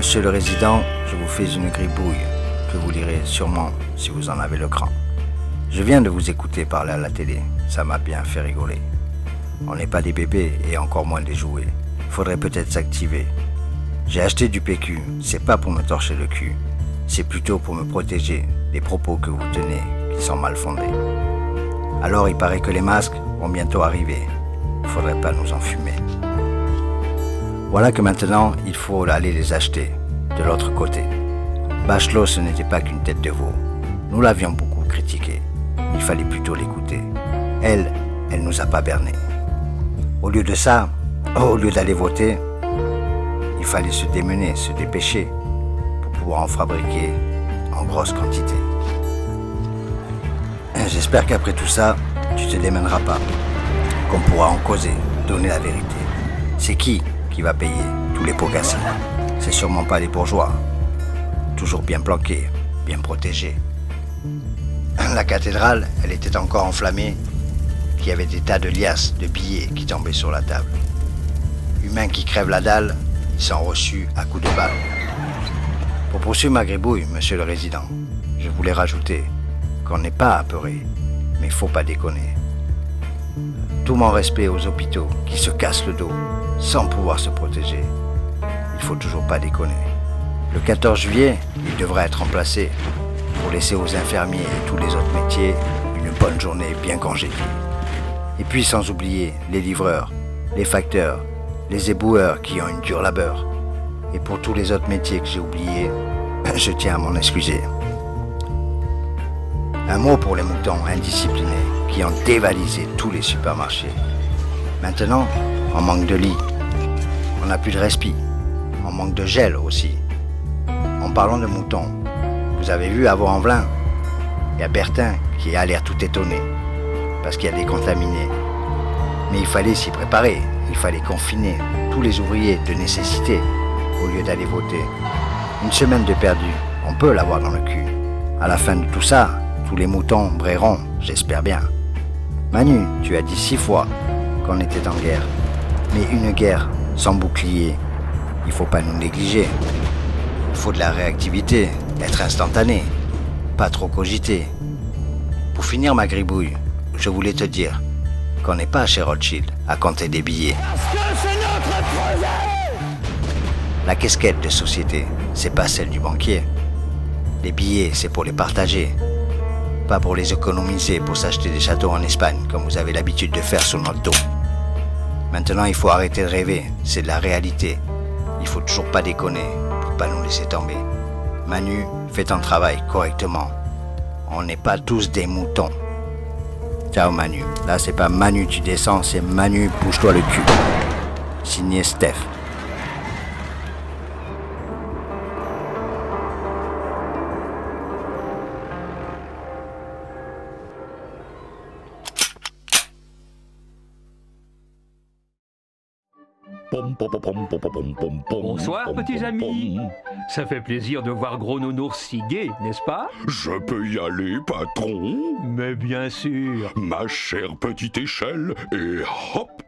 Monsieur le résident, je vous fais une gribouille que vous lirez sûrement si vous en avez le cran. Je viens de vous écouter parler à la télé, ça m'a bien fait rigoler. On n'est pas des bébés et encore moins des jouets. Faudrait peut-être s'activer. J'ai acheté du PQ, c'est pas pour me torcher le cul. C'est plutôt pour me protéger des propos que vous tenez qui sont mal fondés. Alors il paraît que les masques vont bientôt arriver. Faudrait pas nous enfumer. Voilà que maintenant, il faut aller les acheter, de l'autre côté. Bachelot, ce n'était pas qu'une tête de veau. Nous l'avions beaucoup critiqué. Il fallait plutôt l'écouter. Elle nous a pas bernés. Au lieu de ça, au lieu d'aller voter, il fallait se démener, se dépêcher, pour pouvoir en fabriquer en grosse quantité. J'espère qu'après tout ça, tu te démèneras pas, qu'on pourra en causer, donner la vérité. C'est qui va payer tous les pots cassés? C'est sûrement pas les bourgeois. Toujours bien planqués, bien protégés. La cathédrale, elle était encore enflammée, qu'il y avait des tas de liasses, de billets qui tombaient sur la table. Humains qui crèvent la dalle, ils sont reçus à coups de balle. Pour poursuivre ma gribouille, monsieur le résident, je voulais rajouter qu'on n'est pas apeuré, mais faut pas déconner. Tout mon respect aux hôpitaux qui se cassent le dos sans pouvoir se protéger. Il faut toujours pas déconner. Le 14 juillet, il devrait être remplacé pour laisser aux infirmiers et tous les autres métiers une bonne journée bien congédiée. Et puis sans oublier les livreurs, les facteurs, les éboueurs qui ont une dure labeur. Et pour tous les autres métiers que j'ai oubliés, je tiens à m'en excuser. Un mot pour les moutons indisciplinés qui ont dévalisé tous les supermarchés. Maintenant, on manque de lits, on n'a plus de respi, on manque de gel aussi. En parlant de moutons, vous avez vu à Vaux-en-Velin, il y a Bertin qui a l'air tout étonné parce qu'il y a des contaminés. Mais il fallait s'y préparer, il fallait confiner tous les ouvriers de nécessité au lieu d'aller voter. Une semaine de perdu, on peut l'avoir dans le cul. À la fin de tout ça, tous les moutons brailleront, j'espère bien. Manu, tu as dit 6 fois qu'on était en guerre. Mais une guerre sans bouclier, il faut pas nous négliger. Il faut de la réactivité, être instantané, pas trop cogiter. Pour finir ma gribouille, je voulais te dire qu'on n'est pas chez Rothschild à compter des billets. Parce que c'est notre projet! La casquette de société, c'est pas celle du banquier. Les billets, c'est pour les partager, pas pour les économiser pour s'acheter des châteaux en Espagne, comme vous avez l'habitude de faire sur notre dos. Maintenant, il faut arrêter de rêver, c'est de la réalité. Il faut toujours pas déconner, pour pas nous laisser tomber. Manu, fais ton travail correctement. On n'est pas tous des moutons. Ciao Manu. Là, c'est pas Manu, tu descends, c'est Manu, bouge-toi le cul. Signé Steph. Bonsoir, petits amis. Ça fait plaisir de voir Gros Nounours si gai, n'est-ce pas? Je peux y aller, patron? Mais bien sûr. Ma chère petite échelle, et hop,